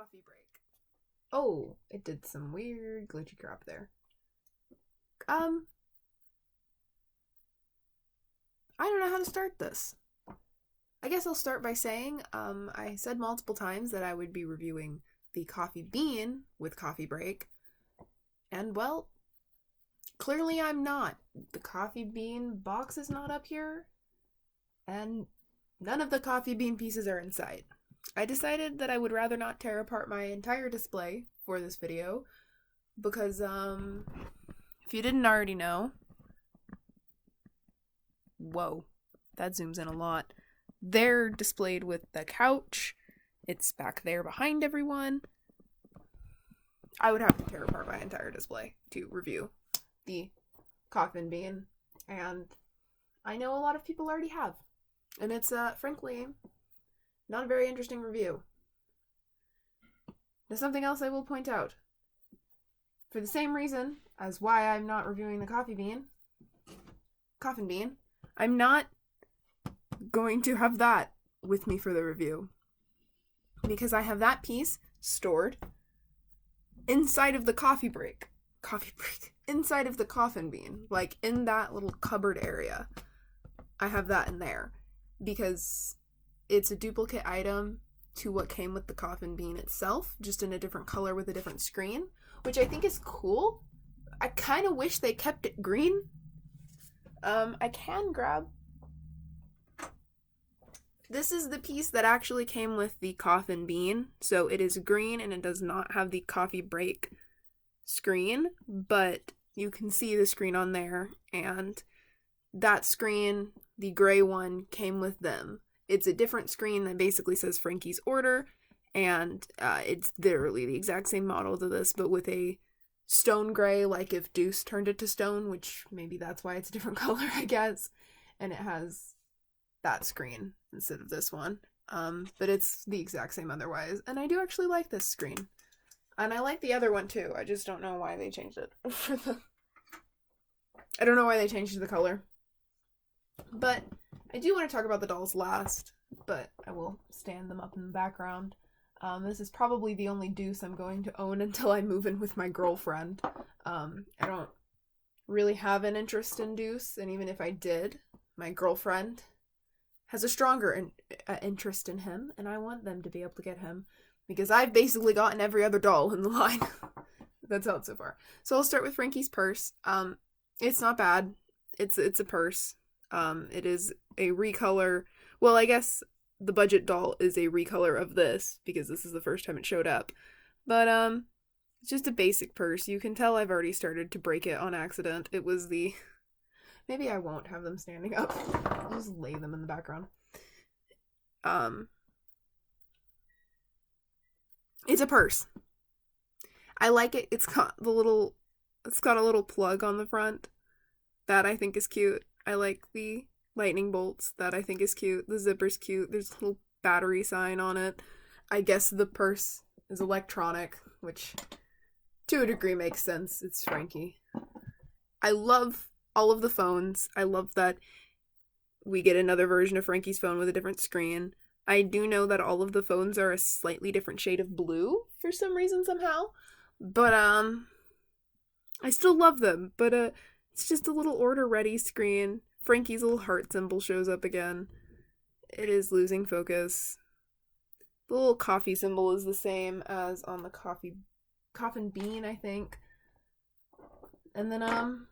coffee break. Oh, it did some weird glitchy crap there. I don't know how to start this. I guess I'll start by saying, I said multiple times that I would be reviewing the Coffee Bean with Coffee Break. And, well, clearly I'm not. The Coffee Bean box is not up here. And none of the Coffee Bean pieces are in sight. I decided that I would rather not tear apart my entire display for this video. Because, if you didn't already know... Whoa, that zooms in a lot. They're displayed with the couch. It's back there behind everyone. I would have to tear apart my entire display to review the Coffin Bean. And I know a lot of people already have. And it's, frankly, not a very interesting review. There's something else I will point out. For the same reason as why I'm not reviewing the Coffin Bean, I'm not going to have that with me for the review. Because I have that piece stored inside of the coffee break. Inside of the Coffin Bean. Like, in that little cupboard area. I have that in there. Because it's a duplicate item to what came with the Coffin Bean itself. Just in a different color with a different screen. Which I think is cool. I kind of wish they kept it green. I can grab... This is the piece that actually came with the Coffin Bean. So it is green and it does not have the coffee break screen. But you can see the screen on there. And that screen, the gray one, came with them. It's a different screen that basically says Frankie's order. And it's literally the exact same model to this, but with a stone gray, like if Deuce turned it to stone, which maybe that's why it's a different color, I guess. And it has that screen instead of this one. But it's the exact same otherwise. And I do actually like this screen. And I like the other one too. I just don't know why they changed it. I don't know why they changed the color. But I do want to talk about the dolls last. But I will stand them up in the background. This is probably the only Deuce I'm going to own until I move in with my girlfriend. I don't really have an interest in Deuce, and even if I did, my girlfriend has a stronger interest in him, and I want them to be able to get him, because I've basically gotten every other doll in the line. That's how it's so far. So I'll start with Frankie's purse. It's not bad. It's a purse. It is a recolor. Well, I guess the budget doll is a recolor of this, because this is the first time it showed up. But, it's just a basic purse. You can tell I've already started to break it on accident. It was the... Maybe I won't have them standing up. I'll just lay them in the background. It's a purse. I like it. It's got a little plug on the front. That I think is cute. I like the lightning bolts. That I think is cute. The zipper's cute. There's a little battery sign on it. I guess the purse is electronic, which to a degree makes sense. It's Frankie. I love all of the phones. I love that we get another version of Frankie's phone with a different screen. I do know that all of the phones are a slightly different shade of blue for some reason somehow. But, I still love them. But, it's just a little order ready screen. Frankie's little heart symbol shows up again. It is losing focus. The little coffee symbol is the same as on the Coffin Bean, I think. And then,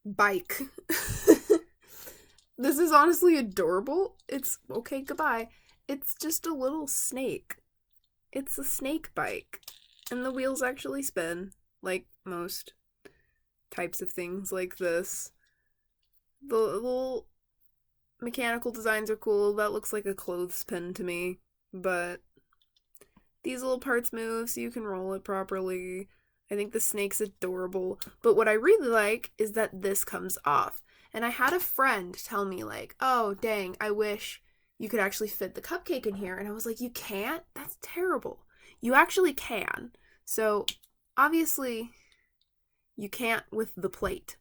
bike. This is honestly adorable. It's, okay, goodbye. It's just a little snake. It's a snake bike. And the wheels actually spin, like most types of things like this. The little mechanical designs are cool. That looks like a clothespin to me. But these little parts move so you can roll it properly. I think the snake's adorable. But what I really like is that this comes off. And I had a friend tell me like, oh, dang, I wish you could actually fit the cupcake in here. And I was like, you can't? That's terrible. You actually can. So, obviously, you can't with the plate.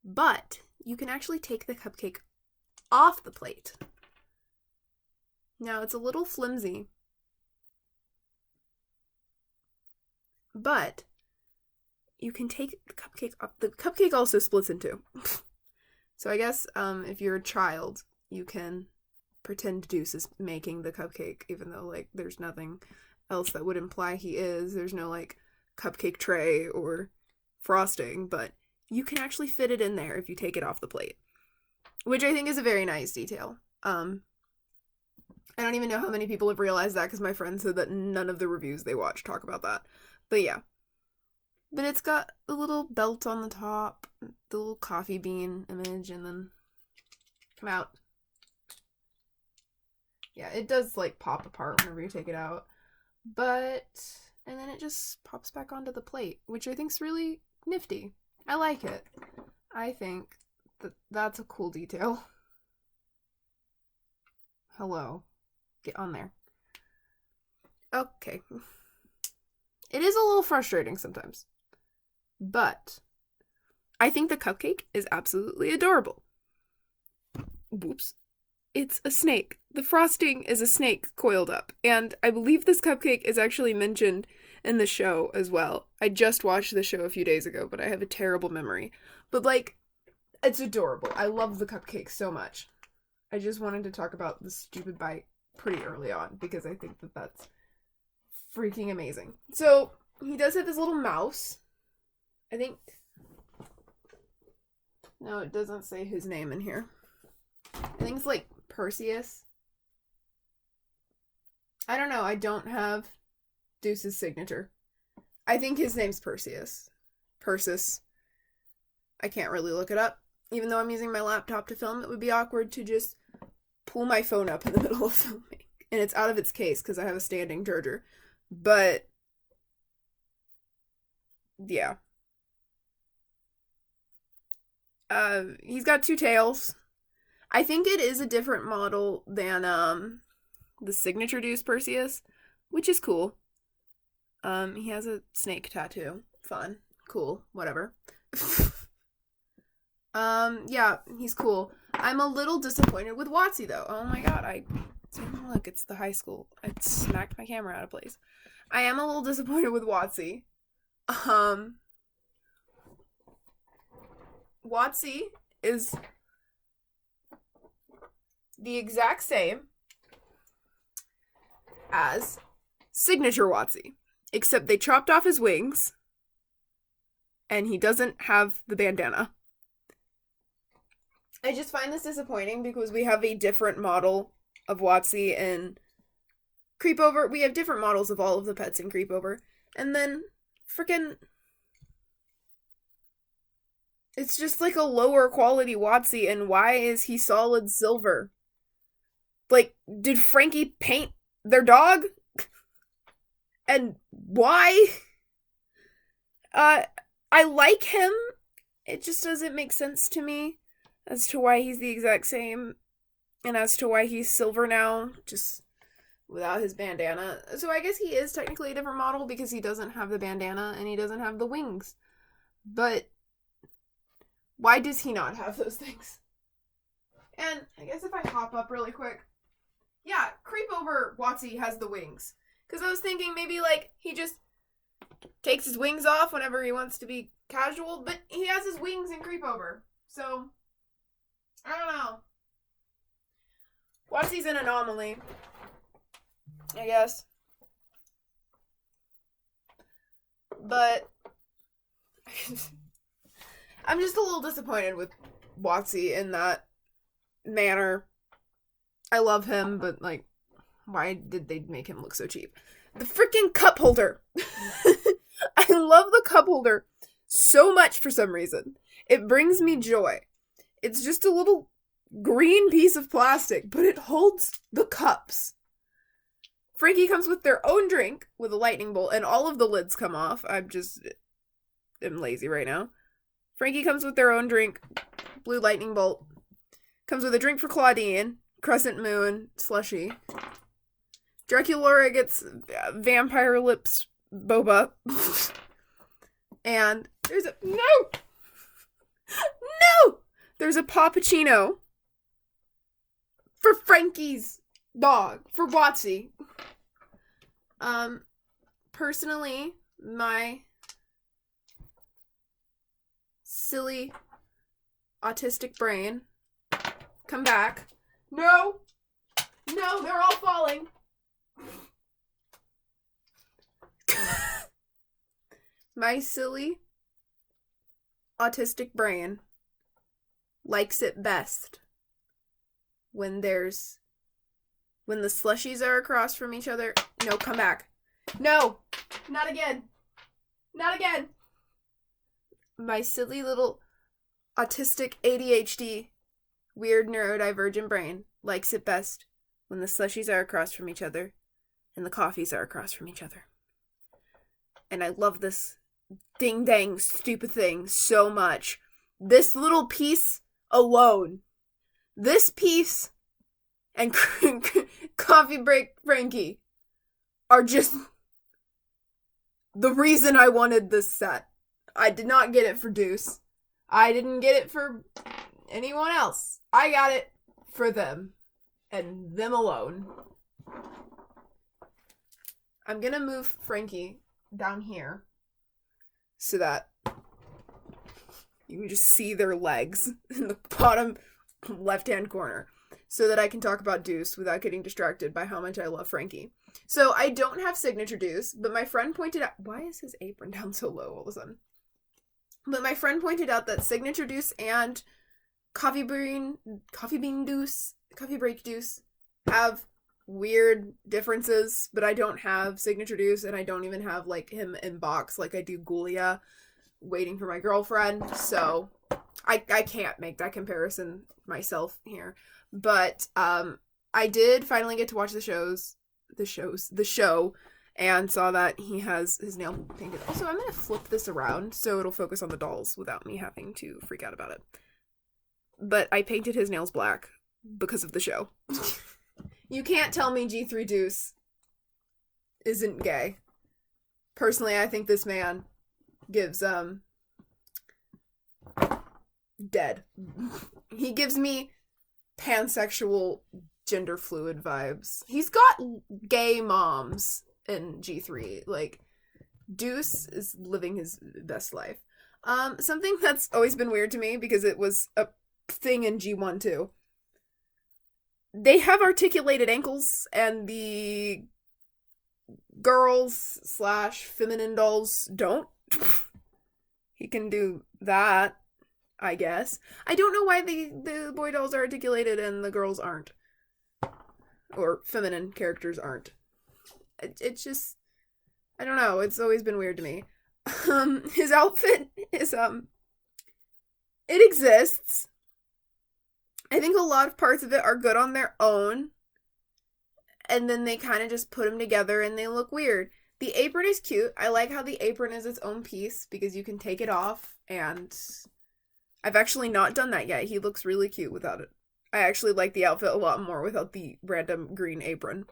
But you can actually take the cupcake off the plate. Now, it's a little flimsy, But you can take the cupcake off. The cupcake also splits in two. So I guess if you're a child, you can pretend Deuce is making the cupcake, even though, like, there's nothing else that would imply he is. There's no, like, cupcake tray or frosting, but you can actually fit it in there if you take it off the plate, which I think is a very nice detail. I don't even know how many people have realized that, because my friend said that none of the reviews they watch talk about that. But yeah. But it's got the little belt on the top, the little coffee bean image, and then come out. Yeah, it does, like, pop apart whenever you take it out. But, and then it just pops back onto the plate, which I think's really nifty. I like it. I think that that's a cool detail. Hello. Get on there. Okay. It is a little frustrating sometimes. But I think the cupcake is absolutely adorable. Whoops. It's a snake. The frosting is a snake coiled up. And I believe this cupcake is actually mentioned in the show as well. I just watched the show a few days ago, but I have a terrible memory. But, like, it's adorable. I love the cupcake so much. I just wanted to talk about the stupid bite pretty early on, because I think that that's freaking amazing. So, he does have this little mouse. I think... No, it doesn't say his name in here. I think it's, like, Perseus. I don't know. I don't have Deuce's signature. I think his name's Perseus. Persis. I can't really look it up. Even though I'm using my laptop to film, it would be awkward to just pull my phone up in the middle of filming. And it's out of its case because I have a standing charger. But, yeah. He's got two tails. I think it is a different model than, the signature Deuce Perseus, which is cool. He has a snake tattoo. Fun. Cool. Whatever. Yeah, he's cool. I'm a little disappointed with Watsy, though. Oh my god, look, it's the high school. I smacked my camera out of place. I am a little disappointed with Watsy. Watsy is the exact same as signature Watsy, except they chopped off his wings, and he doesn't have the bandana. I just find this disappointing because we have a different model of Watsy in Creepover. We have different models of all of the pets in Creepover. And then, frickin', it's just like a lower quality Watsy, and why is he solid silver? Like, did Frankie paint their dog? And why? I like him. It just doesn't make sense to me as to why he's the exact same, and as to why he's silver now, just without his bandana. So I guess he is technically a different model because he doesn't have the bandana and he doesn't have the wings. But why does he not have those things? And I guess if I hop up really quick, yeah, Creepover Watsy has the wings. Because I was thinking maybe, like, he just takes his wings off whenever he wants to be casual, but he has his wings in Creepover. So, I don't know. Watsy's an anomaly, I guess. But I'm just a little disappointed with Watsy in that manner. I love him, but, like, why did they make him look so cheap? The freaking cup holder! I love the cup holder so much for some reason. It brings me joy. It's just a little green piece of plastic, but it holds the cups. Frankie comes with their own drink with a lightning bolt, and all of the lids come off. I'm lazy right now. Frankie comes with their own drink, blue lightning bolt. Comes with a drink for Claudine, crescent moon, slushy. Draculaura gets vampire lips boba. And there's a... No! There's a Pappuccino for Frankie's dog, for Watsy. Personally, my silly autistic brain come back. No! No, they're all falling. My silly autistic brain likes it best when the slushies are across from each other. No, come back. No! Not again. Not again. My silly little autistic ADHD weird neurodivergent brain likes it best when the slushies are across from each other and the coffees are across from each other. And I love this ding dang stupid thing so much. This little piece alone. This piece and Coffee Break Frankie are just the reason I wanted this set. I did not get it for Deuce. I didn't get it for anyone else. I got it for them. And them alone. I'm gonna move Frankie down here so that you can just see their legs in the bottom left-hand corner so that I can talk about Deuce without getting distracted by how much I love Frankie. So I don't have signature Deuce, but my friend pointed out... Why is his apron down so low all of a sudden? But my friend pointed out that signature Deuce and Coffee Bean Deuce, Coffee Break Deuce have weird differences, but I don't have signature Deuce, and I don't even have like him in box like I do Gulia waiting for my girlfriend, so I can't make that comparison myself here. But I did finally get to watch the show and saw that he has his nail painted. Also, I'm gonna flip this around so it'll focus on the dolls without me having to freak out about it. But I painted his nails black because of the show. You can't tell me G3 Deuce isn't gay. Personally, I think this man gives, dead. He gives me pansexual, gender fluid vibes. He's got gay moms in G3. Like, Deuce is living his best life. Something that's always been weird to me, because it was a thing in G1 too. They have articulated ankles, and the girls / feminine dolls don't. He can do that, I guess. I don't know why the boy dolls are articulated and the girls aren't. Or feminine characters aren't. It's just... I don't know, it's always been weird to me. His outfit is, it exists. I think a lot of parts of it are good on their own, and then they kind of just put them together and they look weird. The apron is cute. I like how the apron is its own piece because you can take it off, and I've actually not done that yet. He looks really cute without it. I actually like the outfit a lot more without the random green apron.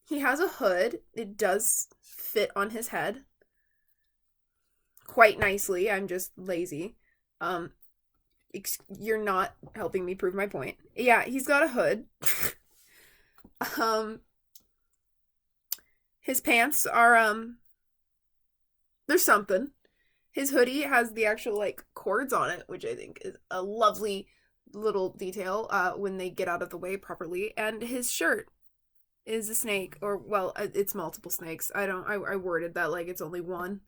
He has a hood. It does fit on his head quite nicely. I'm just lazy. You're not helping me prove my point. Yeah, he's got a hood. His pants are, there's something. His hoodie has the actual, like, cords on it, which I think is a lovely little detail, when they get out of the way properly. And his shirt is a snake, or, well, it's multiple snakes. I worded that like it's only one.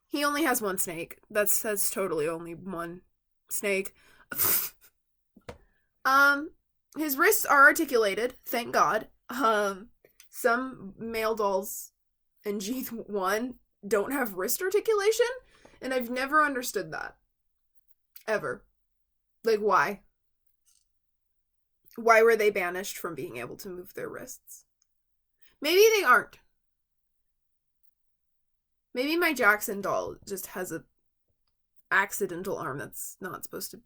He only has one snake. That's totally only one snake. His wrists are articulated, thank God. Some male dolls in G1 don't have wrist articulation, and I've never understood that. Ever. Like, why? Why were they banished from being able to move their wrists? Maybe they aren't. Maybe my Jackson doll just has a accidental arm that's not supposed to...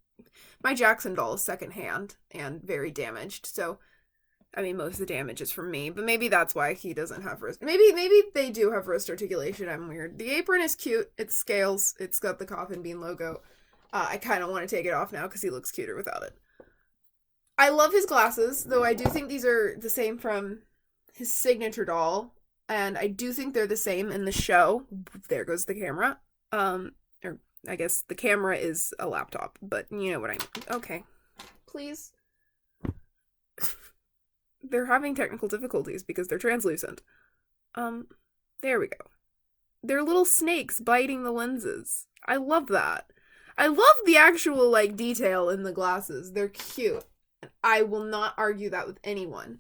My Jackson doll is secondhand and very damaged, so... I mean, most of the damage is from me, but maybe that's why he doesn't have wrist... Maybe they do have wrist articulation, I'm weird. The apron is cute, it scales, it's got the Coffin Bean logo. I kind of want to take it off now because he looks cuter without it. I love his glasses, though I do think these are the same from his signature doll. And I do think they're the same in the show. There goes the camera. Or I guess the camera is a laptop, but you know what I mean. Okay. Please. They're having technical difficulties because they're translucent. There we go. They're little snakes biting the lenses. I love that. I love the actual, like, detail in the glasses. They're cute. I will not argue that with anyone.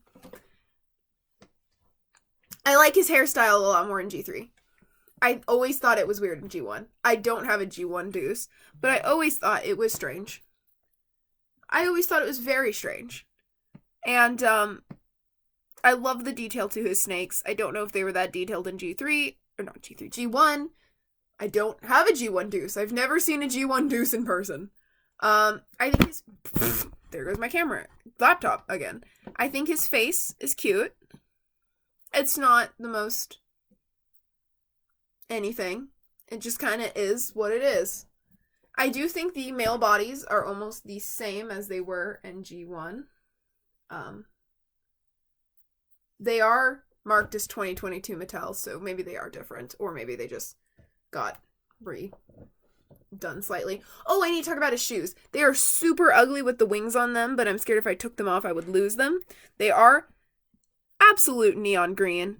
I like his hairstyle a lot more in G3. I always thought it was weird in G1. I don't have a G1 deuce, but I always thought it was strange. I always thought it was very strange. And, I love the detail to his snakes. I don't know if they were that detailed in G3, or not G3, G1. I don't have a G1 deuce. I've never seen a G1 deuce in person. I think his... There goes my camera. Laptop, again. I think his face is cute. It's not the most anything. It just kind of is what it is. I do think the male bodies are almost the same as they were in G1. They are marked as 2022 Mattel, so maybe they are different, or maybe they just got redone slightly. Oh, I need to talk about his shoes. They are super ugly with the wings on them, but I'm scared if I took them off, I would lose them. They are absolute neon green,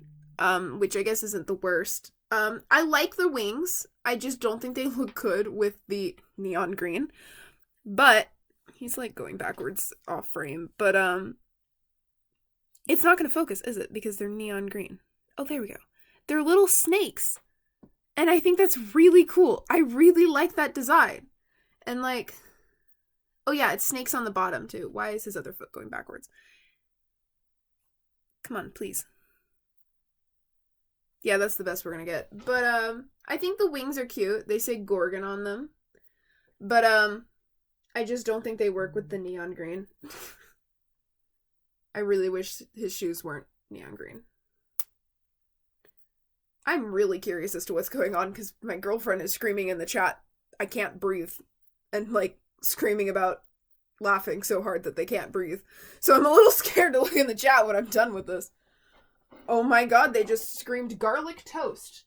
which I guess isn't the worst. I like the wings. I just don't think they look good with the neon green. But he's like going backwards off frame, but it's not going to focus, is it? Because they're neon green. Oh, there we go. They're little snakes. And I think that's really cool. I really like that design. And like, oh yeah, it's snakes on the bottom too. Why is his other foot going backwards? Come on, please. Yeah, that's the best we're going to get. But I think the wings are cute. They say Gorgon on them. But I just don't think they work with the neon green. I really wish his shoes weren't neon green. I'm really curious as to what's going on because my girlfriend is screaming in the chat, I can't breathe, and like screaming about laughing so hard that they can't breathe. So I'm a little scared to look in the chat when I'm done with this. Oh my god, they just screamed garlic toast.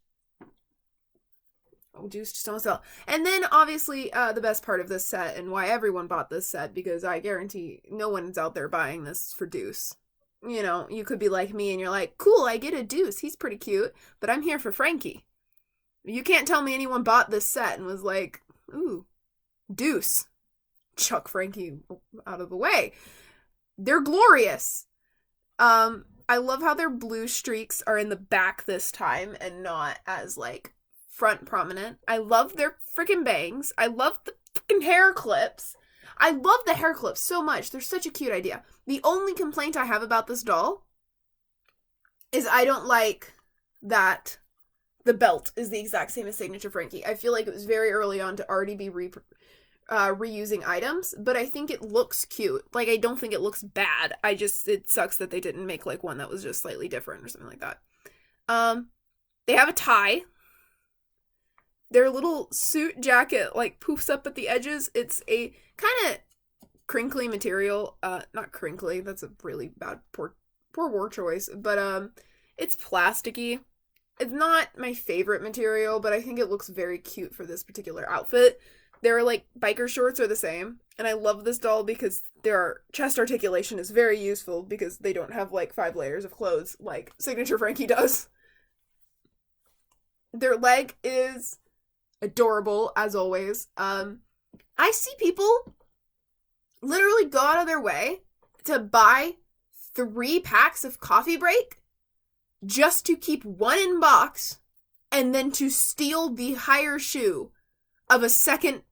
Oh, juice just almost fell. And then, obviously, the best part of this set, and why everyone bought this set, because I guarantee no one's out there buying this for Deuce. You know, you could be like me and you're like, cool, I get a Deuce, he's pretty cute, but I'm here for Frankie. You can't tell me anyone bought this set and was like, ooh, Deuce. Chuck Frankie out of the way. They're glorious. I love how their blue streaks are in the back this time and not as, like, front prominent. I love their freaking bangs. I love the freaking hair clips. I love the hair clips so much. They're such a cute idea. The only complaint I have about this doll is I don't like that the belt is the exact same as Signature Frankie. I feel like it was very early on to already be reusing items, but I think it looks cute. Like, I don't think it looks bad. It sucks that they didn't make, like, one that was just slightly different or something like that. They have a tie. Their little suit jacket, like, poofs up at the edges. It's a kind of crinkly material. Not crinkly. That's a really bad, poor word choice. But, it's plasticky. It's not my favorite material, but I think it looks very cute for this particular outfit. Their, like, biker shorts are the same. And I love this doll because their chest articulation is very useful because they don't have, like, 5 layers of clothes like Signature Frankie does. Their leg is adorable, as always. I see people literally go out of their way to buy 3 packs of Coffee Break just to keep one in box and then to steal the higher shoe of a second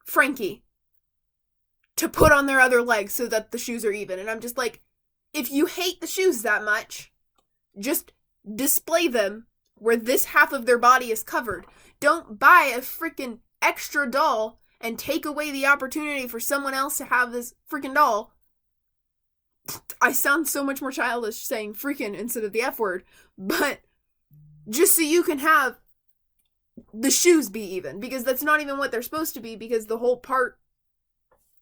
Frankie to put on their other leg so that the shoes are even. And I'm just like, if you hate the shoes that much, just display them where this half of their body is covered. Don't buy a freaking extra doll and take away the opportunity for someone else to have this freaking doll. I sound so much more childish saying freaking instead of the F word, but just so you can have the shoes be even, because that's not even what they're supposed to be, because the whole part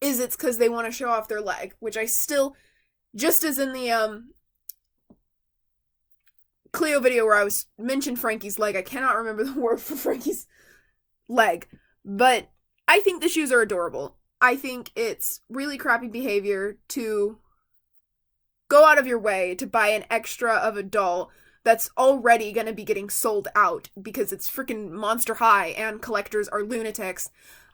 is it's because they want to show off their leg, which I still, just as in the Cleo video where I was mentioned Frankie's leg. I cannot remember the word for Frankie's leg, but I think the shoes are adorable. I think it's really crappy behavior to go out of your way to buy an extra of a doll that's already gonna be getting sold out because it's freaking Monster High and collectors are lunatics.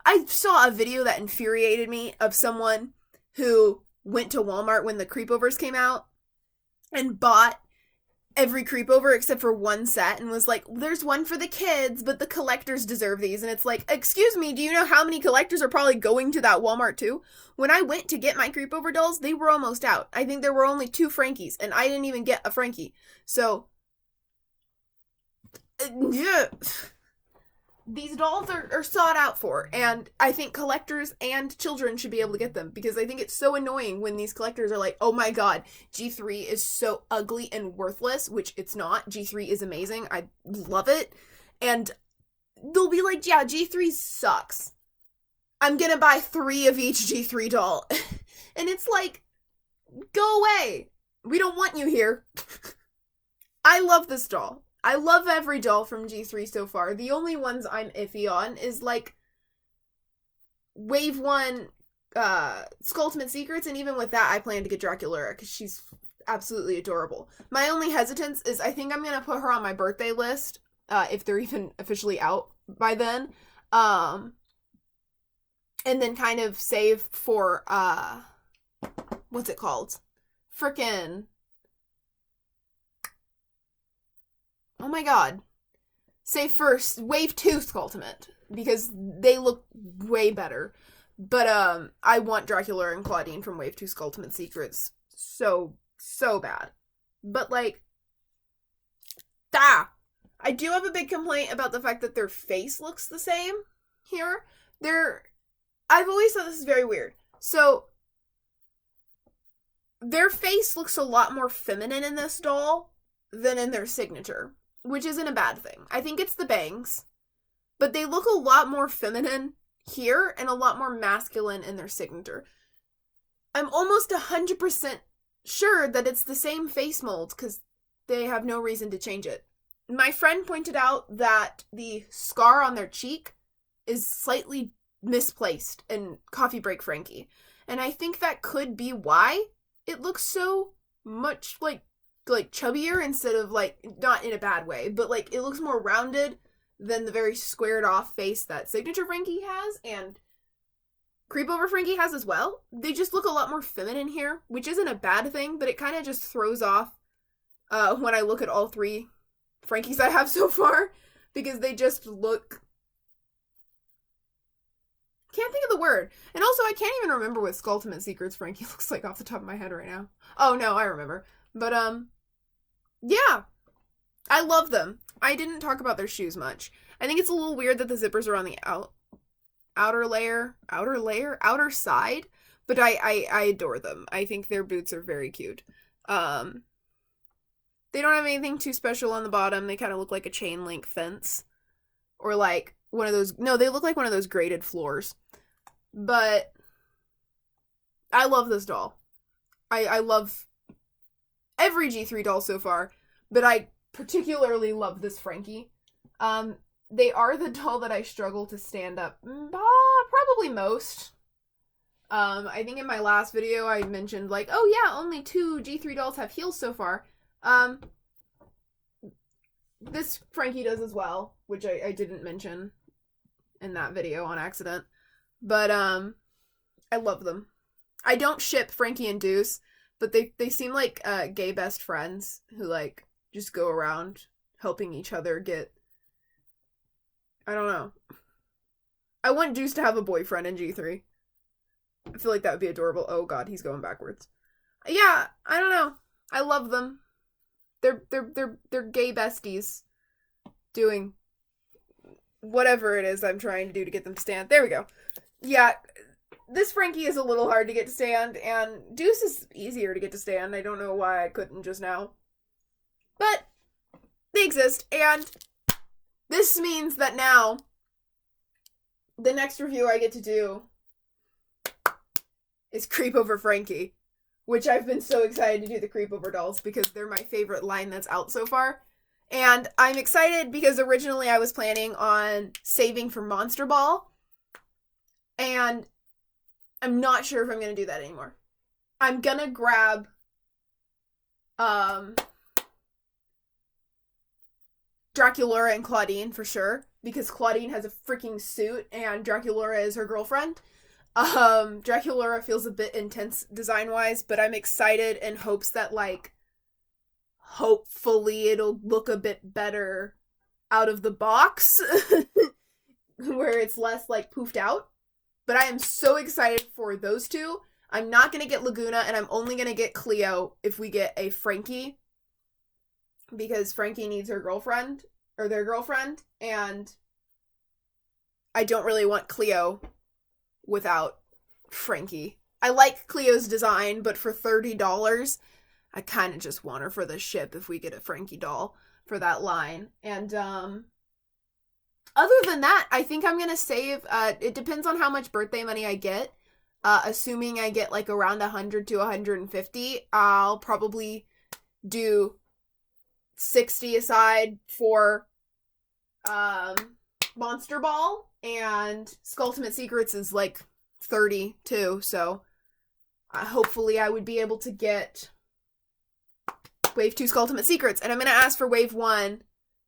I saw a video that infuriated me of someone who went to Walmart when the creepovers came out and bought every creepover except for one set and was like, there's one for the kids, but the collectors deserve these. And it's like, excuse me, do you know how many collectors are probably going to that Walmart too? When I went to get my creepover dolls, they were almost out. I think there were only 2 Frankies, and I didn't even get a Frankie. So, yeah. These dolls are sought out for, and I think collectors and children should be able to get them, because I think it's so annoying when these collectors are like, oh my god, G3 is so ugly and worthless, which it's not. G3 is amazing. I love it. And they'll be like, yeah, G3 sucks. I'm gonna buy 3 of each G3 doll. And it's like, go away. We don't want you here. I love this doll. I love every doll from G3 so far. The only ones I'm iffy on is, like, Wave 1, Skulltimate Secrets, and even with that, I plan to get Draculaura, because she's absolutely adorable. My only hesitance is I think I'm going to put her on my birthday list, if they're even officially out by then, and then kind of save for, what's it called? Frickin'... oh my god. Say first, Wave 2 Skulltimate, because they look way better. But, I want Dracula and Claudine from Wave 2 Skulltimate Secrets so bad. But, like, I do have a big complaint about the fact that their face looks the same here. I've always thought this is very weird. So, their face looks a lot more feminine in this doll than in their signature, which isn't a bad thing. I think it's the bangs, but they look a lot more feminine here and a lot more masculine in their signature. I'm almost 100% sure that it's the same face mold because they have no reason to change it. My friend pointed out that the scar on their cheek is slightly misplaced in Coffee Break Frankie, and I think that could be why it looks so much like chubbier instead of, like, not in a bad way, but, like, it looks more rounded than the very squared off face that Signature Frankie has and Creepover Frankie has as well. They just look a lot more feminine here, which isn't a bad thing, but it kind of just throws off when I look at all 3 Frankies I have so far, because they just look... can't think of the word. And also, I can't even remember what Skulltimate Secrets Frankie looks like off the top of my head right now. Oh, no, I remember. But, yeah. I love them. I didn't talk about their shoes much. I think it's a little weird that the zippers are on the outer side, but I adore them. I think their boots are very cute. They don't have anything too special on the bottom. They kind of look like a chain link fence. Or like one of those, no, they look like one of those graded floors. But I love this doll. I love every G3 doll so far, but I particularly love this Frankie. They are the doll that I struggle to stand up probably most. I think in my last video I mentioned, like, oh yeah, only 2 G3 dolls have heels so far. This Frankie does as well, which I didn't mention in that video on accident. But, I love them. I don't ship Frankie and Deuce, but they seem like, gay best friends who, like, just go around helping each other get... I don't know. I want Deuce to have a boyfriend in G3. I feel like that would be adorable. Oh god, he's going backwards. Yeah, I don't know. I love them. They're gay besties doing whatever it is I'm trying to do to get them to stand. There we go. Yeah, this Frankie is a little hard to get to stand, and Deuce is easier to get to stand. I don't know why I couldn't just now. But they exist, and this means that now the next review I get to do is Creep Over Frankie, which I've been so excited to do the Creep Over dolls because they're my favorite line that's out so far. And I'm excited because originally I was planning on saving for Monster Ball. And I'm not sure if I'm going to do that anymore. I'm going to grab Draculaura and Claudine for sure. Because Claudine has a freaking suit and Draculaura is her girlfriend. Draculaura feels a bit intense design-wise, but I'm excited in hopes that, like, hopefully it'll look a bit better out of the box. Where it's less, like, poofed out. But I am so excited for those two. I'm not going to get Laguna, and I'm only going to get Cleo if we get a Frankie. Because Frankie needs her girlfriend, or their girlfriend, and I don't really want Cleo without Frankie. I like Cleo's design, but for $30, I kind of just want her for the ship if we get a Frankie doll for that line. And, other than that, I think I'm going to save, it depends on how much birthday money I get. Assuming I get like around 100 to 150, I'll probably do 60 aside for, Monster Ball, and Skulltimate Secrets is like 30 too, so hopefully I would be able to get Wave 2 Skulltimate Secrets, and I'm going to ask for Wave 1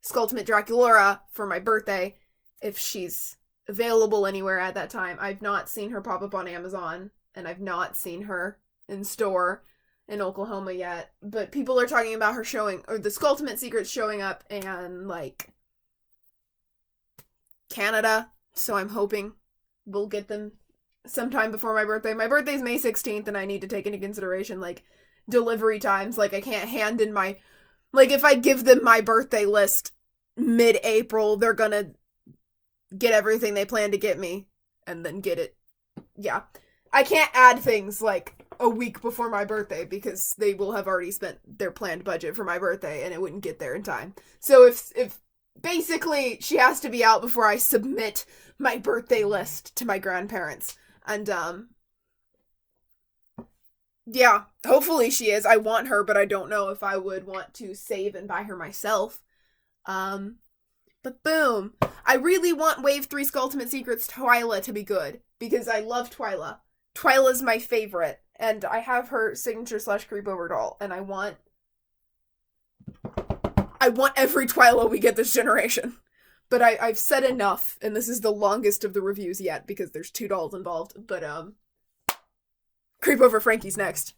Skulltimate Draculaura for my birthday, if she's available anywhere at that time. I've not seen her pop up on Amazon, and I've not seen her in store in Oklahoma yet, but people are talking about her showing, or the Skulltimate Secrets showing up in, like, Canada, so I'm hoping we'll get them sometime before my birthday. My birthday's May 16th, and I need to take into consideration, like, delivery times. Like, I can't hand in my, like, if I give them my birthday list mid-April, they're gonna get everything they plan to get me, and then get it. Yeah. I can't add things, like, a week before my birthday, because they will have already spent their planned budget for my birthday, and it wouldn't get there in time. So if basically, she has to be out before I submit my birthday list to my grandparents. And, yeah, hopefully she is. I want her, but I don't know if I would want to save and buy her myself. But boom. I really want Wave 3 Skulltimate Secrets Twyla to be good, because I love Twyla. Twyla's my favorite, and I have her signature / creepover doll, and I want every Twyla we get this generation. But I've said enough, and this is the longest of the reviews yet, because there's 2 dolls involved, but, Creepover Frankie's next.